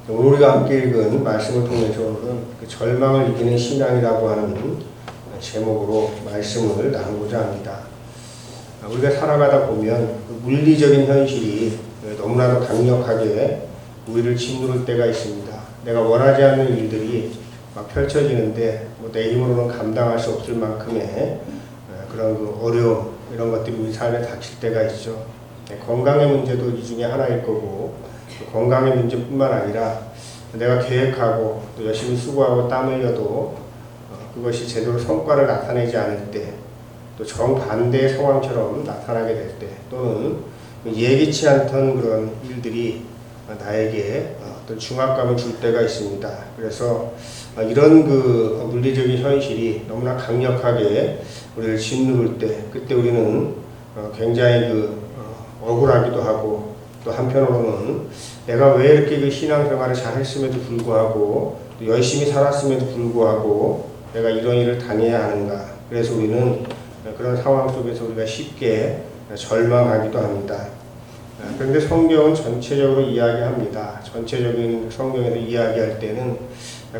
오늘 우리가 함께 읽은 말씀을 통해서는 그 절망을 이기는 신앙이라고 하는 제목으로 말씀을 나누고자 합니다. 우리가 살아가다 보면 그 물리적인 현실이 너무나도 강력하게 우리를 짓누를 때가 있습니다. 내가 원하지 않는 일들이 막 펼쳐지는데 내 힘으로는 감당할 수 없을 만큼의 그런 그 어려움, 이런 것들이 우리 삶에 닥칠 때가 있죠. 건강의 문제도 이 중에 하나일 거고, 건강의 문제뿐만 아니라 내가 계획하고 또 열심히 수고하고 땀 흘려도 그것이 제대로 성과를 나타내지 않을 때, 또 정반대의 상황처럼 나타나게 될 때, 또는 예기치 않던 그런 일들이 나에게 어떤 중압감을 줄 때가 있습니다. 그래서 이런 그 물리적인 현실이 너무나 강력하게 우리를 짓누를 때, 그때 우리는 굉장히 억울하기도 하고, 또 한편으로는 내가 왜 이렇게 그 신앙생활을 잘 했음에도 불구하고, 또 열심히 살았음에도 불구하고 내가 이런 일을 당해야 하는가. 그래서 우리는 그런 상황 속에서 우리가 쉽게 절망하기도 합니다. 그런데 성경은 전체적으로 이야기합니다. 전체적인 성경에서 이야기할 때는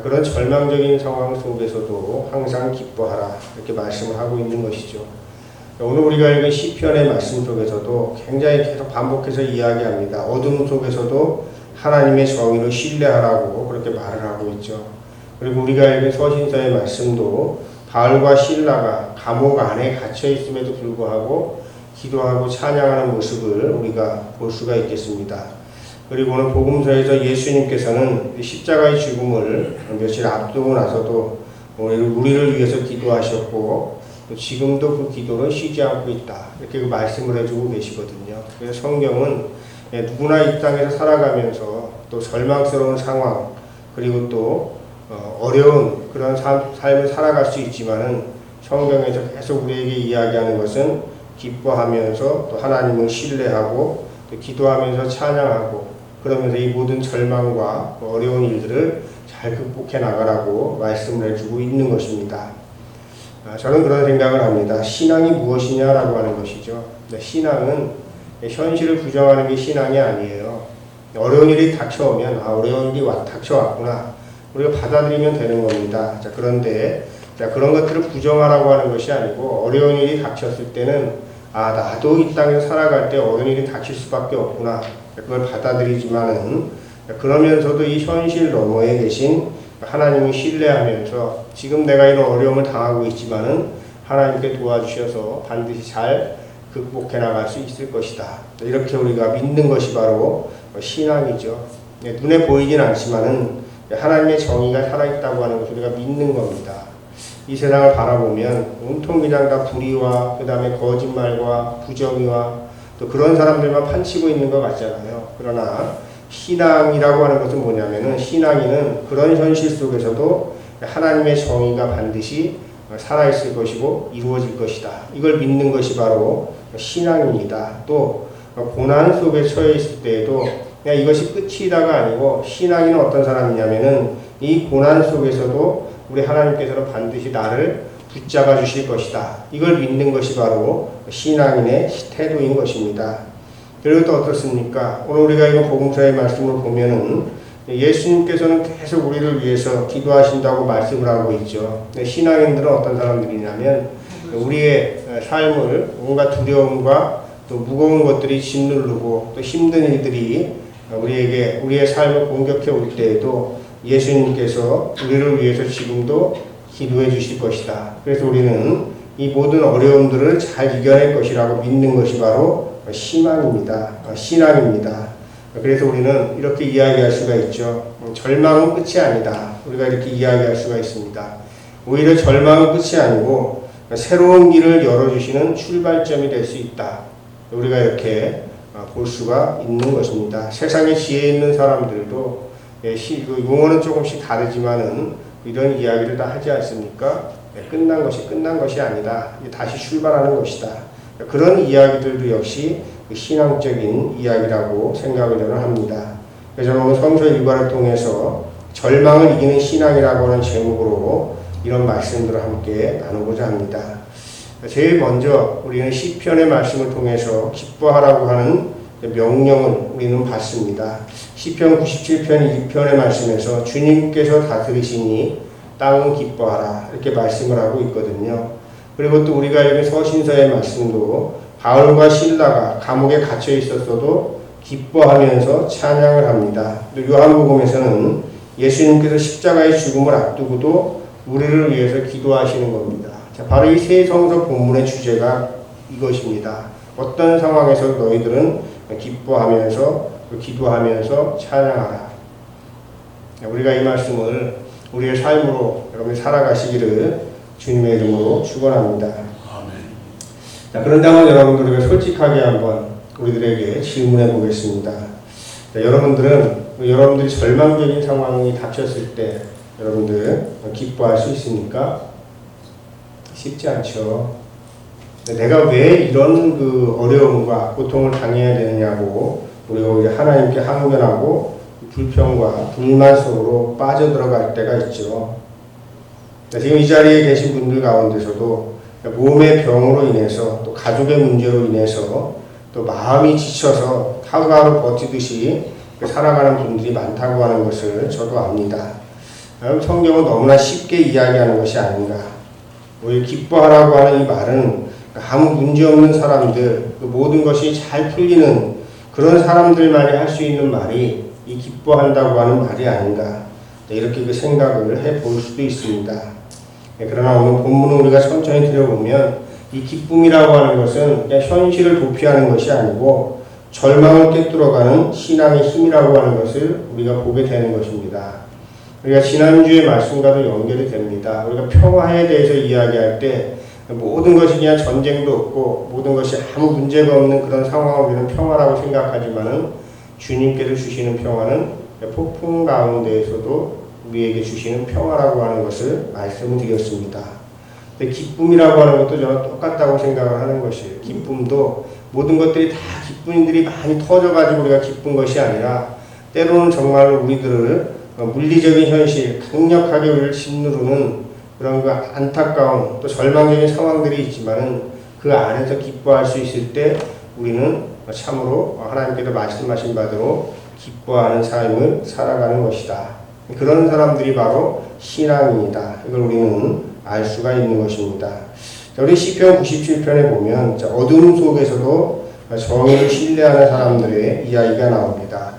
그런 절망적인 상황 속에서도 항상 기뻐하라, 이렇게 말씀을 하고 있는 것이죠. 오늘 우리가 읽은 시편의 말씀 속에서도 굉장히 계속 반복해서 이야기합니다. 어둠 속에서도 하나님의 정의를 신뢰하라고 그렇게 말을 하고 있죠. 그리고 우리가 읽은 서신서의 말씀도 바울과 실라가 감옥 안에 갇혀 있음에도 불구하고 기도하고 찬양하는 모습을 우리가 볼 수가 있겠습니다. 그리고 오늘 복음서에서 예수님께서는 십자가의 죽음을 며칠 앞두고 나서도 우리를 위해서 기도하셨고, 또 지금도 그 기도는 쉬지 않고 있다, 이렇게 그 말씀을 해주고 계시거든요. 그래서 성경은 누구나 이 땅에서 살아가면서 또 절망스러운 상황, 그리고 또 어려운 그런 삶을 살아갈 수 있지만은, 성경에서 계속 우리에게 이야기하는 것은 기뻐하면서 또 하나님을 신뢰하고 또 기도하면서 찬양하고, 그러면서 이 모든 절망과 어려운 일들을 잘 극복해 나가라고 말씀을 해주고 있는 것입니다. 저는 그런 생각을 합니다. 신앙이 무엇이냐라고 하는 것이죠. 신앙은 현실을 부정하는 게 신앙이 아니에요. 어려운 일이 닥쳐오면 어려운 일이 닥쳐왔구나, 우리가 받아들이면 되는 겁니다. 그런데 그런 것들을 부정하라고 하는 것이 아니고, 어려운 일이 닥쳤을 때는 나도 이 땅에서 살아갈 때 어려운 일이 닥칠 수밖에 없구나, 그걸 받아들이지만은, 그러면서도 이 현실 너머에 계신 하나님을 신뢰하면서 지금 내가 이런 어려움을 당하고 있지만은 하나님께 도와주셔서 반드시 잘 극복해 나갈 수 있을 것이다, 이렇게 우리가 믿는 것이 바로 신앙이죠. 눈에 보이진 않지만은 하나님의 정의가 살아있다고 하는 것을 우리가 믿는 겁니다. 이 세상을 바라보면 온통 그냥 다 불의와 그 다음에 거짓말과 부정의와 또 그런 사람들만 판치고 있는 것 같잖아요. 그러나 신앙이라고 하는 것은 뭐냐면은, 신앙인은 그런 현실 속에서도 하나님의 정의가 반드시 살아있을 것이고 이루어질 것이다, 이걸 믿는 것이 바로 신앙입니다. 또 고난 속에 처해 있을 때에도 그냥 이것이 끝이다가 아니고, 신앙인은 어떤 사람이냐면은 이 고난 속에서도 우리 하나님께서는 반드시 나를 붙잡아 주실 것이다, 이걸 믿는 것이 바로 신앙인의 태도인 것입니다. 그리고 또 어떻습니까? 오늘 우리가 이거 복음서의 말씀을 보면은 예수님께서는 계속 우리를 위해서 기도하신다고 말씀을 하고 있죠. 신앙인들은 어떤 사람들이냐면, 우리의 삶을 온갖 두려움과 또 무거운 것들이 짓누르고 또 힘든 일들이 우리의 삶을 공격해 올 때에도 예수님께서 우리를 위해서 지금도 기도해 주실 것이다. 그래서 우리는 이 모든 어려움들을 잘 이겨낼 것이라고 믿는 것이 바로 신앙입니다. 그래서 우리는 이렇게 이야기할 수가 있죠. 절망은 끝이 아니다, 우리가 이렇게 이야기할 수가 있습니다. 오히려 절망은 끝이 아니고 새로운 길을 열어주시는 출발점이 될 수 있다, 우리가 이렇게 볼 수가 있는 것입니다. 세상에 지혜 있는 사람들도 용어는 조금씩 다르지만은 이런 이야기를 다 하지 않습니까? 끝난 것이 아니다, 다시 출발하는 것이다. 그런 이야기들도 역시 신앙적인 이야기라고 생각을 저는 합니다. 그래서 오늘 성서 일과를 통해서 절망을 이기는 신앙이라고 하는 제목으로 이런 말씀들을 함께 나누고자 합니다. 제일 먼저 우리는 시편의 말씀을 통해서 기뻐하라고 하는 명령을 우리는 받습니다. 시편 97편 2편의 말씀에서 주님께서 다스리시니 땅은 기뻐하라 이렇게 말씀을 하고 있거든요. 그리고 또 우리가 읽은 서신서의 말씀도 바울과 실라가 감옥에 갇혀 있었어도 기뻐하면서 찬양을 합니다. 또 요한복음에서는 예수님께서 십자가의 죽음을 앞두고도 우리를 위해서 기도하시는 겁니다. 자, 바로 이 세 성서 본문의 주제가 이것입니다. 어떤 상황에서 너희들은 기뻐하면서 기도하면서 찬양하라. 우리가 이 말씀을 우리의 삶으로 여러분이 살아가시기를 주님의 이름으로 축원합니다. 아멘. 자, 그런다면 여러분들 우리가 솔직하게 한번 우리들에게 질문해 보겠습니다. 자, 여러분들이 절망적인 상황이 닥쳤을 때 여러분들 기뻐할 수 있습니까? 쉽지 않죠. 내가 왜 이런 어려움과 고통을 당해야 되느냐고 우리가 하나님께 항변하고 불평과 불만 속으로 빠져들어갈 때가 있죠. 지금 이 자리에 계신 분들 가운데서도 몸의 병으로 인해서 또 가족의 문제로 인해서 또 마음이 지쳐서 하루하루 버티듯이 살아가는 분들이 많다고 하는 것을 저도 압니다. 성경은 너무나 쉽게 이야기하는 것이 아닌가. 오히려 기뻐하라고 하는 이 말은 아무 문제 없는 사람들, 모든 것이 잘 풀리는 그런 사람들만이 할 수 있는 말이 이 기뻐한다고 하는 말이 아닌가. 이렇게 생각을 해볼 수도 있습니다. 그러나 오늘 본문을 우리가 천천히 들여보면 이 기쁨이라고 하는 것은 그냥 현실을 도피하는 것이 아니고 절망을 꿰뚫어가는 신앙의 힘이라고 하는 것을 우리가 보게 되는 것입니다. 우리가 지난주의 말씀과도 연결이 됩니다. 우리가 평화에 대해서 이야기할 때 모든 것이 그냥 전쟁도 없고 모든 것이 아무 문제가 없는 그런 상황을 우리는 평화라고 생각하지만은 주님께서 주시는 평화는 폭풍 가운데에서도 우리에게 주시는 평화라고 하는 것을 말씀을 드렸습니다. 근데 기쁨이라고 하는 것도 저는 똑같다고 생각을 하는 것이에요. 기쁨도 모든 것들이 다 기쁜 일들이 많이 터져가지고 우리가 기쁜 것이 아니라 때로는 정말로 우리들을 물리적인 현실, 강력하게 우리를 짓누르는 그런 안타까운 또 절망적인 상황들이 있지만은 그 안에서 기뻐할 수 있을 때 우리는 참으로 하나님께서 말씀하신 바대로 기뻐하는 삶을 살아가는 것이다. 그런 사람들이 바로 신앙입니다. 이걸 우리는 알 수가 있는 것입니다. 우리 시편 97편에 보면 어둠 속에서도 정의를 신뢰하는 사람들의 이야기가 나옵니다.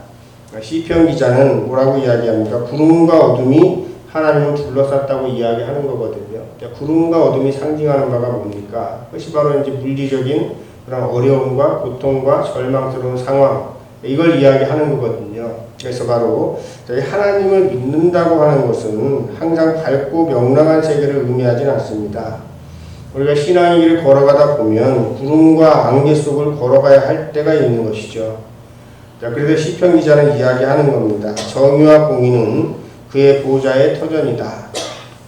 시편 기자는 뭐라고 이야기합니까? 구름과 어둠이 하나님을 둘러쌌다고 이야기하는 거거든요. 구름과 어둠이 상징하는 바가 뭡니까? 그것이 바로 이제 물리적인 그런 어려움과 고통과 절망스러운 상황, 이걸 이야기하는 거거든요. 그래서 바로 하나님을 믿는다고 하는 것은 항상 밝고 명랑한 세계를 의미하진 않습니다. 우리가 신앙의 길을 걸어가다 보면 구름과 안개 속을 걸어가야 할 때가 있는 것이죠. 그래서 시편 기자는 이야기하는 겁니다. 정의와 공의는 그의 보좌의 터전이다.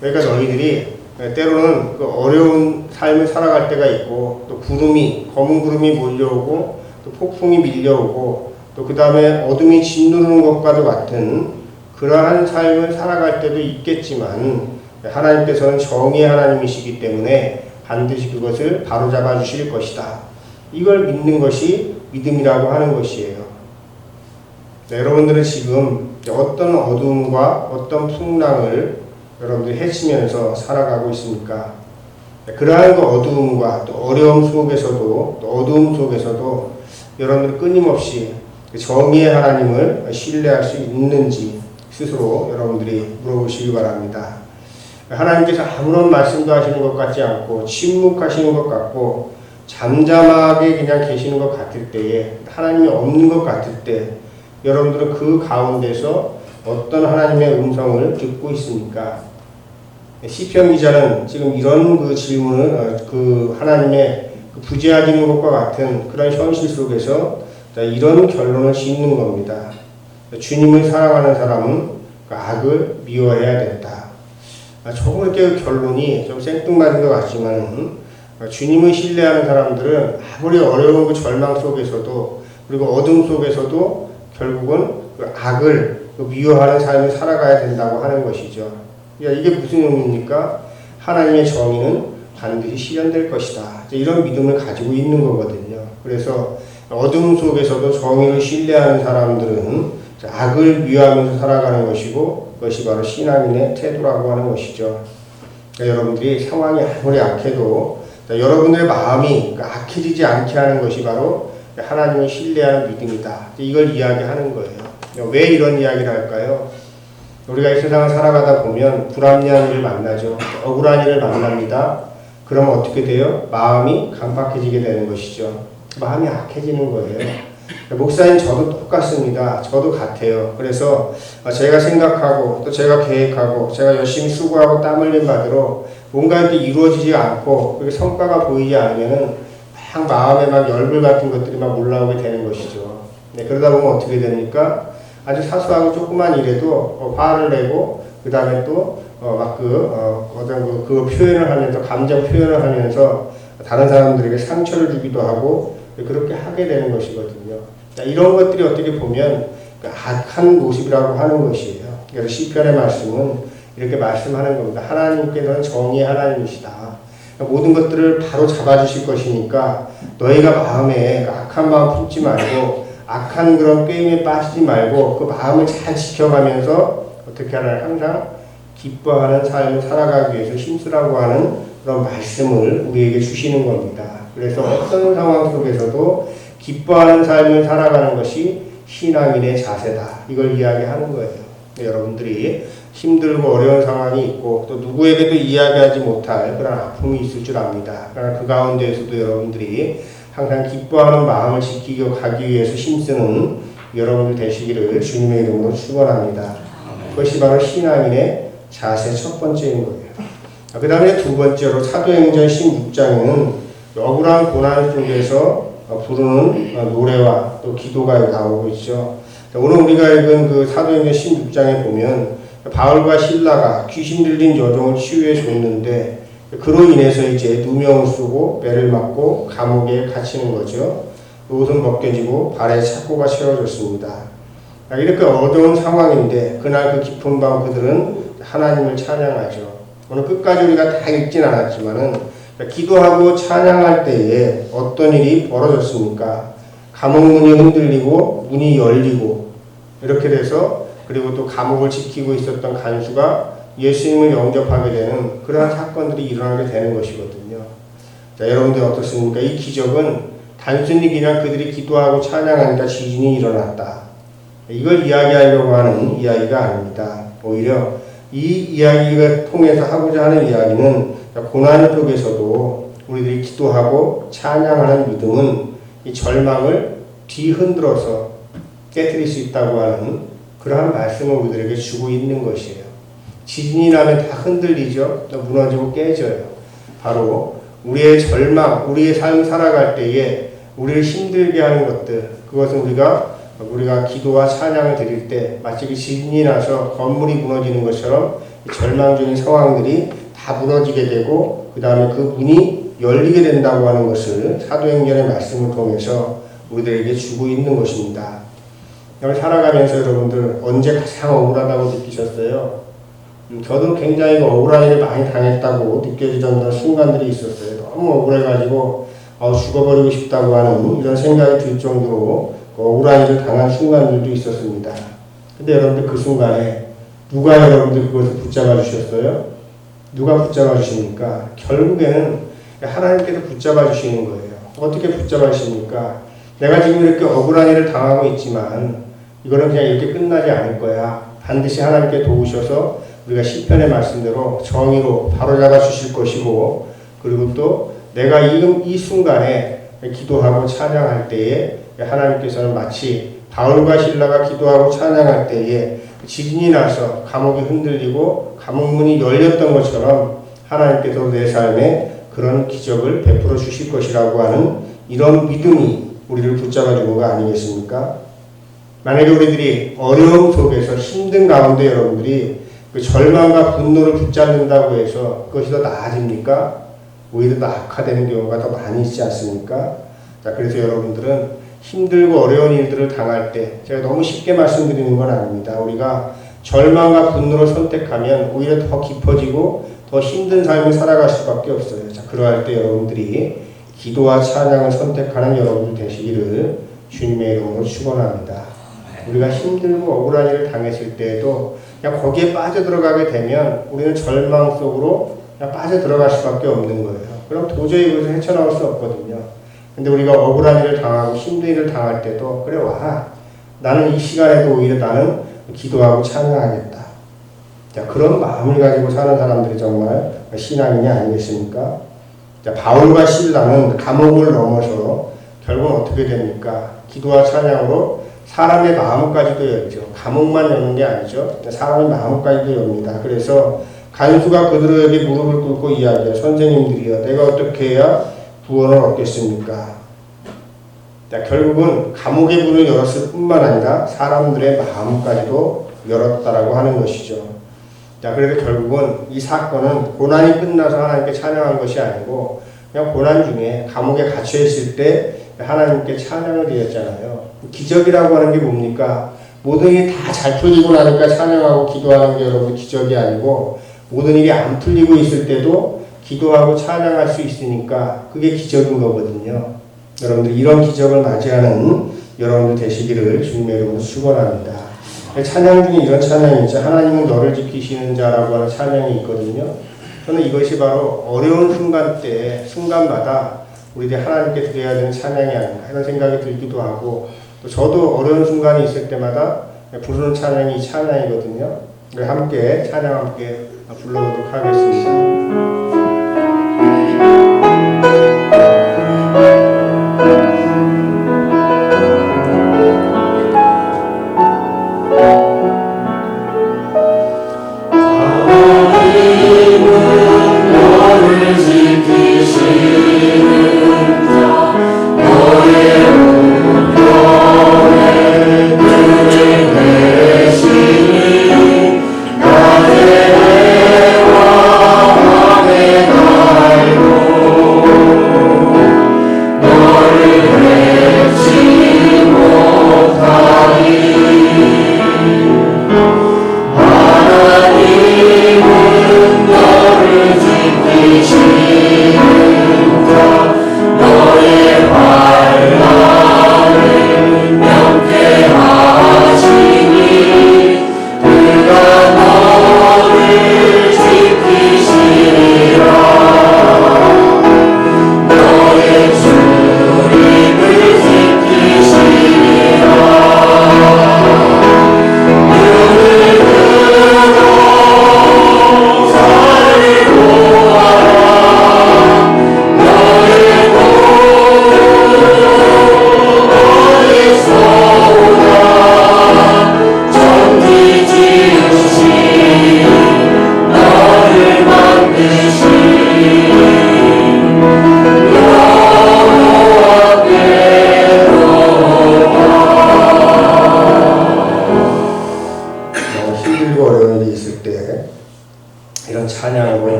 그러니까 너희들이 때로는 그 어려운 삶을 살아갈 때가 있고 또 검은 구름이 몰려오고 또 폭풍이 밀려오고 또 그 다음에 어둠이 짓누르는 것과도 같은 그러한 삶을 살아갈 때도 있겠지만 하나님께서는 정의의 하나님이시기 때문에 반드시 그것을 바로잡아 주실 것이다. 이걸 믿는 것이 믿음이라고 하는 것이에요. 여러분들은 지금 어떤 어둠과 어떤 풍랑을 여러분들이 헤치면서 살아가고 있습니까? 그러한 그 어두움과 또 어려움 속에서도 또 어두움 속에서도 여러분들 끊임없이 정의의 하나님을 신뢰할 수 있는지 스스로 여러분들이 물어보시기 바랍니다. 하나님께서 아무런 말씀도 하시는 것 같지 않고 침묵하시는 것 같고 잠잠하게 그냥 계시는 것 같을 때에 하나님이 없는 것 같을 때 여러분들은 그 가운데서 어떤 하나님의 음성을 듣고 있습니까? 시편 기자는 지금 이런 그 질문을 하나님의 부재하시는 것과 같은 그런 현실 속에서 이런 결론을 짓는 겁니다. 주님을 사랑하는 사람은 그 악을 미워해야 된다. 조금 이렇게 결론이 좀 생뚱맞은 것 같지만 주님을 신뢰하는 사람들은 아무리 어려운 그 절망 속에서도 그리고 어둠 속에서도 결국은 그 악을 미워하는 삶을 살아가야 된다고 하는 것이죠. 이게 무슨 의미입니까? 하나님의 정의는 반드시 실현될 것이다. 이런 믿음을 가지고 있는 거거든요. 그래서 어둠 속에서도 정의를 신뢰하는 사람들은 악을 미워하면서 살아가는 것이고 그것이 바로 신앙인의 태도라고 하는 것이죠. 그러니까 여러분들이 상황이 아무리 악해도 여러분들의 마음이 악해지지 않게 하는 것이 바로 하나님을 신뢰하는 믿음이다. 이걸 이야기하는 거예요. 왜 이런 이야기를 할까요? 우리가 이 세상을 살아가다 보면 불합리한 일을 만나죠. 억울한 일을 만납니다. 그러면 어떻게 돼요? 마음이 강팍해지게 되는 것이죠. 마음이 악해지는 거예요. 목사님 저도 똑같습니다. 저도 같아요. 그래서 제가 생각하고 또 제가 계획하고 제가 열심히 수고하고 땀 흘린 바대로 뭔가 이렇게 이루어지지 않고 그게 성과가 보이지 않으면은 막 마음에 막 열불 같은 것들이 막 올라오게 되는 것이죠. 네, 그러다 보면 어떻게 됩니까? 아주 사소하고 조그만 일에도 화를 내고 그 다음에 또 어떤 그 표현을 하면서 감정 표현을 하면서 다른 사람들에게 상처를 주기도 하고 그렇게 하게 되는 것이거든요. 이런 것들이 어떻게 보면 악한 모습이라고 하는 것이에요. 그래서 시편의 말씀은 이렇게 말씀하는 겁니다. 하나님께서는 정의의 하나님이시다. 모든 것들을 바로 잡아주실 것이니까 너희가 마음에 악한 마음 품지 말고 악한 그런 게임에 빠지지 말고 그 마음을 잘 지켜가면서 어떻게 하나요? 항상 기뻐하는 삶을 살아가기 위해서 힘쓰라고 하는 그런 말씀을 우리에게 주시는 겁니다. 그래서 어떤 상황 속에서도 기뻐하는 삶을 살아가는 것이 신앙인의 자세다. 이걸 이야기하는 거예요. 여러분들이 힘들고 어려운 상황이 있고 또 누구에게도 이야기하지 못할 그런 아픔이 있을 줄 압니다. 그러나 그 가운데에서도 여러분들이 항상 기뻐하는 마음을 지키고 가기 위해서 힘쓰는 여러분들 되시기를 주님의 이름으로 축원합니다. 그것이 바로 신앙인의 자세 첫 번째인 거예요. 그 다음에 두 번째로 사도행전 16장에는 억울한 고난 속에서 부르는 노래와 또 기도가 나오고 있죠. 오늘 우리가 읽은 그 사도행전 16장에 보면 바울과 실라가 귀신 들린 여종을 치유해 줬는데 그로 인해서 이제 누명을 쓰고 매를 맞고 감옥에 갇히는 거죠. 옷은 벗겨지고 발에 착고가 채워졌습니다. 이렇게 어려운 상황인데 그날 그 깊은 밤 그들은 하나님을 찬양하죠. 오늘 끝까지 우리가 다 읽진 않았지만은 기도하고 찬양할 때에 어떤 일이 벌어졌습니까? 감옥문이 흔들리고 문이 열리고 이렇게 돼서 그리고 또 감옥을 지키고 있었던 간수가 예수님을 영접하게 되는 그러한 사건들이 일어나게 되는 것이거든요. 자, 여러분들 어떻습니까? 이 기적은 단순히 그냥 그들이 기도하고 찬양하니까 지진이 일어났다. 이걸 이야기하려고 하는 이야기가 아닙니다. 오히려 이 이야기를 통해서 하고자 하는 이야기는 고난 속에서도 우리들이 기도하고 찬양하는 믿음은 이 절망을 뒤흔들어서 깨뜨릴 수 있다고 하는 그러한 말씀을 우리들에게 주고 있는 것이에요. 지진이 나면 다 흔들리죠. 또 무너지고 깨져요. 바로 우리의 절망, 우리의 삶을 살아갈 때에 우리를 힘들게 하는 것들, 그것은 우리가 기도와 찬양을 드릴 때 마치 그 지진이 나서 건물이 무너지는 것처럼 절망적인 상황들이 다 무너지게 되고 그 다음에 그 문이 열리게 된다고 하는 것을 사도행전의 말씀을 통해서 우리들에게 주고 있는 것입니다. 여기 살아가면서 여러분들 언제 가장 억울하다고 느끼셨어요? 저도 굉장히 억울한 일을 많이 당했다고 느껴지던 그런 순간들이 있었어요. 너무 억울해가지고 죽어버리고 싶다고 하는 이런 생각이 들 정도로 억울한 일을 당한 순간들도 있었습니다. 근데 여러분들 그 순간에 누가 여러분들 그것을 붙잡아 주셨어요? 누가 붙잡아 주십니까? 결국에는 하나님께서 붙잡아 주시는 거예요. 어떻게 붙잡아 주십니까? 내가 지금 이렇게 억울한 일을 당하고 있지만 이거는 그냥 이렇게 끝나지 않을 거야. 반드시 하나님께 도우셔서 우리가 시편의 말씀대로 정의로 바로잡아 주실 것이고 그리고 또 내가 이 순간에 기도하고 찬양할 때에 하나님께서는 마치 바울과 실라가 기도하고 찬양할 때에 지진이 나서 감옥이 흔들리고 감옥문이 열렸던 것처럼 하나님께서 내 삶에 그런 기적을 베풀어 주실 것이라고 하는 이런 믿음이 우리를 붙잡아 주는 거 아니겠습니까? 만약에 우리들이 어려움 속에서 힘든 가운데 여러분들이 그 절망과 분노를 붙잡는다고 해서 그것이 더 나아집니까? 오히려 더 악화되는 경우가 더 많이 있지 않습니까? 자, 그래서 여러분들은 힘들고 어려운 일들을 당할 때 제가 너무 쉽게 말씀드리는 건 아닙니다. 우리가 절망과 분노를 선택하면 오히려 더 깊어지고 더 힘든 삶을 살아갈 수밖에 없어요. 자, 그러할 때 여러분들이 기도와 찬양을 선택하는 여러분들 되시기를 주님의 이름으로 축원합니다. 우리가 힘들고 억울한 일을 당했을 때에도 그냥 거기에 빠져들어가게 되면 우리는 절망 속으로 그냥 빠져들어갈 수밖에 없는 거예요. 그럼 도저히 여기서 헤쳐나올 수 없거든요. 근데 우리가 억울한 일을 당하고 힘든 일을 당할 때도 그래 와라. 나는 이 시간에도 오히려 나는 기도하고 찬양하겠다. 자, 그런 마음을 가지고 사는 사람들이 정말 신앙인이 아니겠습니까? 자, 바울과 실라는 감옥을 넘어서 결국은 어떻게 됩니까? 기도와 찬양으로 사람의 마음까지도 열죠. 감옥만 여는 게 아니죠. 사람의 마음까지도 엽니다. 그래서 간수가 그들에게 무릎을 꿇고 이야기해요. 선생님들이여, 내가 어떻게 해야 구원을 얻겠습니까? 자, 결국은 감옥의 문을 열었을 뿐만 아니라 사람들의 마음까지도 열었다라고 하는 것이죠. 자, 그래서 결국은 이 사건은 고난이 끝나서 하나님께 찬양한 것이 아니고 그냥 고난 중에 감옥에 갇혀 있을 때 하나님께 찬양을 드렸잖아요. 기적이라고 하는 게 뭡니까? 모든 일이 다 잘 풀리고 나니까 찬양하고 기도하는 게 여러분 기적이 아니고 모든 일이 안 풀리고 있을 때도 기도하고 찬양할 수 있으니까 그게 기적인 거거든요. 여러분들 이런 기적을 맞이하는 여러분들 되시기를 주님의 이름으로 축원합니다. 찬양 중에 이런 찬양이 있죠. 하나님은 너를 지키시는 자라고 하는 찬양이 있거든요. 저는 이것이 바로 어려운 순간 때 순간마다 우리들이 하나님께 드려야 되는 찬양이 아닌가 이런 생각이 들기도 하고 또 저도 어려운 순간이 있을 때마다 부르는 찬양이 이 찬양이거든요. 우리 함께 찬양 함께 불러보도록 하겠습니다.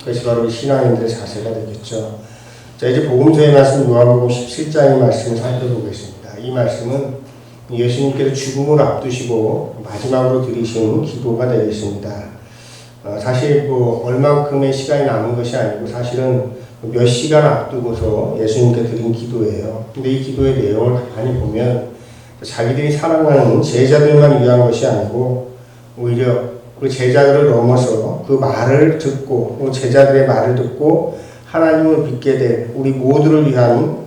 그것이 바로 신앙인들의 자세가 되겠죠. 자, 이제 복음서의 말씀 요한복음 17장의 말씀을 살펴보겠습니다. 이 말씀은 예수님께서 죽음을 앞두시고 마지막으로 드리신 기도가 되겠습니다. 사실 얼만큼의 시간이 남은 것이 아니고 사실은 몇 시간 앞두고서 예수님께 드린 기도예요. 근데 이 기도의 내용을 가만히 보면 자기들이 사랑하는 제자들만 위한 것이 아니고 오히려 그 제자들을 넘어서 그 말을 듣고 제자들의 말을 듣고 하나님을 믿게 될 우리 모두를 위한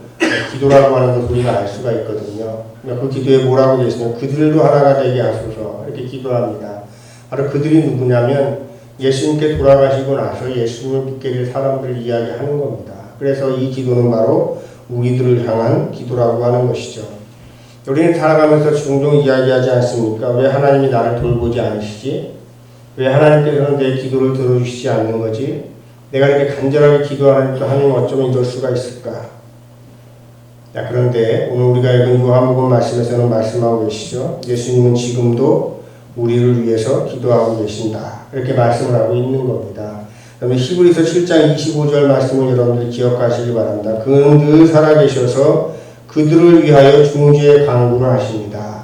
기도라고 하는 것을 우리가 알 수가 있거든요. 그 기도에 뭐라고 되어 그들도 하나가 되게 하소서 이렇게 기도합니다. 바로 그들이 누구냐면 예수님께 돌아가시고 나서 예수님을 믿게 될 사람들을 이야기하는 겁니다. 그래서 이 기도는 바로 우리들을 향한 기도라고 하는 것이죠. 우리는 살아가면서 종종 이야기하지 않습니까? 왜 하나님이 나를 돌보지 않으시지? 왜 하나님께서는 내 기도를 들어주시지 않는 거지? 내가 이렇게 간절하게 기도하는데도 하나님 어쩌면 이럴 수가 있을까? 자, 그런데 오늘 우리가 읽은 요한복음 말씀에서는 말씀하고 계시죠. 예수님은 지금도 우리를 위해서 기도하고 계신다. 이렇게 말씀을 하고 있는 겁니다. 그러면 히브리서 7장 25절 말씀을 여러분들이 기억하시기 바랍니다. 그는 늘 살아계셔서 그들을 위하여 중지의 간구를 하십니다.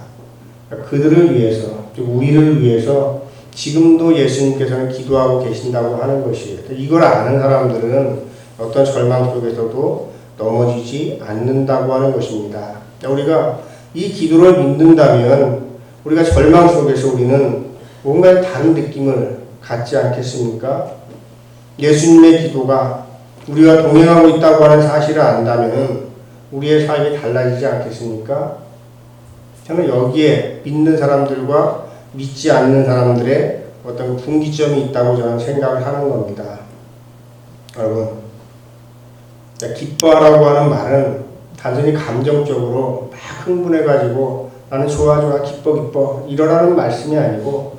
그들을 위해서, 즉 우리를 위해서 지금도 예수님께서는 기도하고 계신다고 하는 것이에요. 이걸 아는 사람들은 어떤 절망 속에서도 넘어지지 않는다고 하는 것입니다. 우리가 이 기도를 믿는다면 우리가 절망 속에서 우리는 뭔가 다른 느낌을 갖지 않겠습니까? 예수님의 기도가 우리와 동행하고 있다고 하는 사실을 안다면 우리의 삶이 달라지지 않겠습니까? 저는 여기에 믿는 사람들과 믿지 않는 사람들의 어떤 분기점이 있다고 저는 생각을 하는 겁니다. 여러분, 기뻐하라고 하는 말은 단순히 감정적으로 막 흥분해가지고 나는 좋아 기뻐 이러라는 말씀이 아니고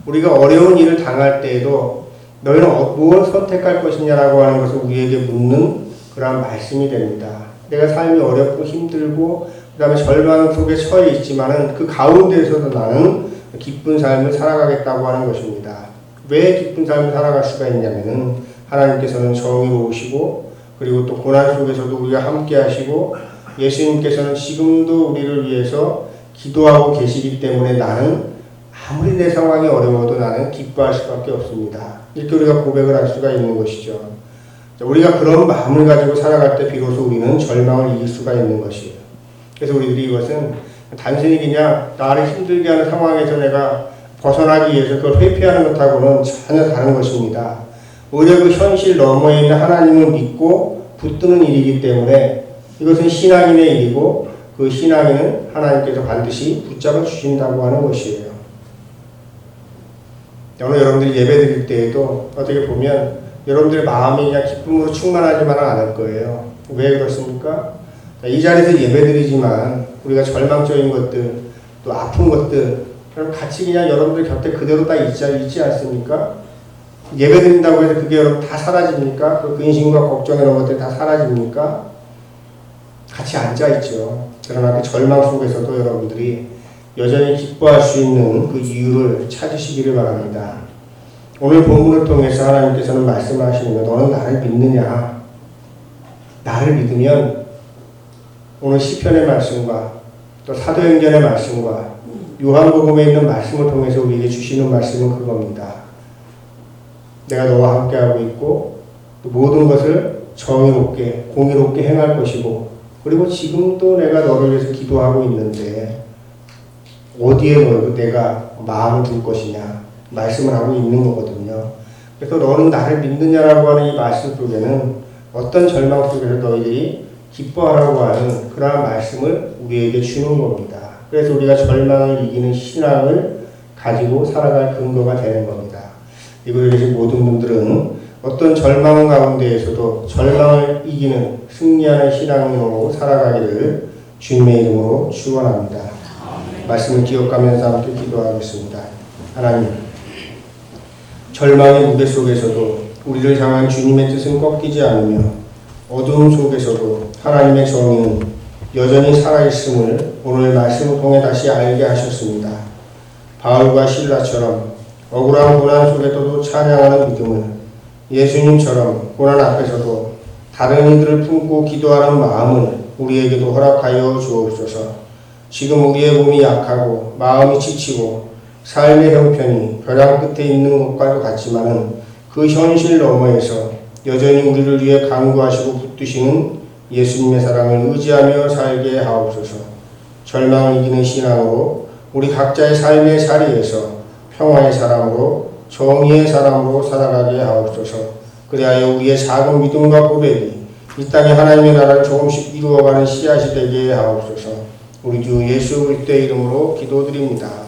우리가 어려운 일을 당할 때에도 너희는 무엇을 선택할 것이냐라고 하는 것을 우리에게 묻는 그런 말씀이 됩니다. 내가 삶이 어렵고 힘들고 그 다음에 절망 속에 처해 있지만은 그 가운데에서도 나는 기쁜 삶을 살아가겠다고 하는 것입니다. 왜 기쁜 삶을 살아갈 수가 있냐면은 하나님께서는 정의로우시고 그리고 또 고난 속에서도 우리가 함께 하시고 예수님께서는 지금도 우리를 위해서 기도하고 계시기 때문에 나는 아무리 내 상황이 어려워도 나는 기뻐할 수밖에 없습니다. 이렇게 우리가 고백을 할 수가 있는 것이죠. 우리가 그런 마음을 가지고 살아갈 때 비로소 우리는 절망을 이길 수가 있는 것이에요. 그래서 우리들이 이것은 단순히 그냥 나를 힘들게 하는 상황에서 내가 벗어나기 위해서 그걸 회피하는 것하고는 전혀 다른 것입니다. 오히려 그 현실 너머에 있는 하나님을 믿고 붙드는 일이기 때문에 이것은 신앙인의 일이고 그 신앙인은 하나님께서 반드시 붙잡아 주신다고 하는 것이에요. 오늘 여러분들이 예배 드릴 때에도 어떻게 보면 여러분들의 마음이 그냥 기쁨으로 충만하지만은 않을 거예요. 왜 그렇습니까? 이 자리에서 예배 드리지만 우리가 절망적인 것들 또 아픈 것들 그럼 같이 그냥 여러분들 곁에 그대로 다 있지 않습니까? 예배 드린다고 해서 그게 여러분 다 사라집니까? 그 근심과 걱정 이런 것들이 다 사라집니까? 같이 앉아있죠. 그러나 그 절망 속에서도 여러분들이 여전히 기뻐할 수 있는 그 이유를 찾으시기를 바랍니다. 오늘 본문을 통해서 하나님께서는 말씀하시는 거 너는 나를 믿느냐? 나를 믿으면 오늘 시편의 말씀과 또 사도행전의 말씀과 요한복음에 있는 말씀을 통해서 우리에게 주시는 말씀은 그겁니다. 내가 너와 함께하고 있고 또 모든 것을 정의롭게 공의롭게 행할 것이고 그리고 지금도 내가 너를 위해서 기도하고 있는데 어디에 내가 마음을 둘 것이냐 말씀을 하고 있는 거거든요. 그래서 너는 나를 믿느냐라고 하는 이 말씀 속에는 어떤 절망 속에서 너희들이 기뻐하라고 하는 그러한 말씀을 우리에게 주는 겁니다. 그래서 우리가 절망을 이기는 신앙을 가지고 살아갈 근거가 되는 겁니다. 이걸 위해서 모든 분들은 어떤 절망 가운데에서도 절망을 이기는 승리하는 신앙으로 살아가기를 주님의 이름으로 축원합니다. 말씀을 기억하면서 함께 기도하겠습니다. 하나님, 절망의 무대 속에서도 우리를 향한 주님의 뜻은 꺾이지 않으며 어두움 속에서도 하나님의 정의는 여전히 살아있음을 오늘 말씀을 통해 다시 알게 하셨습니다. 바울과 실라처럼 억울한 고난 속에서도 찬양하는 믿음을 예수님처럼 고난 앞에서도 다른 이들을 품고 기도하는 마음을 우리에게도 허락하여 주옵소서. 지금 우리의 몸이 약하고 마음이 지치고 삶의 형편이 벼랑 끝에 있는 것과도 같지만은 그 현실 너머에서 여전히 우리를 위해 간구하시고 붙드시는 예수님의 사랑을 의지하며 살게 하옵소서. 절망을 이기는 신앙으로 우리 각자의 삶의 자리에서 평화의 사람으로 정의의 사람으로 살아가게 하옵소서. 그리하여 우리의 작은 믿음과 고백이 이 땅에 하나님의 나라를 조금씩 이루어가는 씨앗이 되게 하옵소서. 우리 주 예수 그리스도의 이름으로 기도드립니다.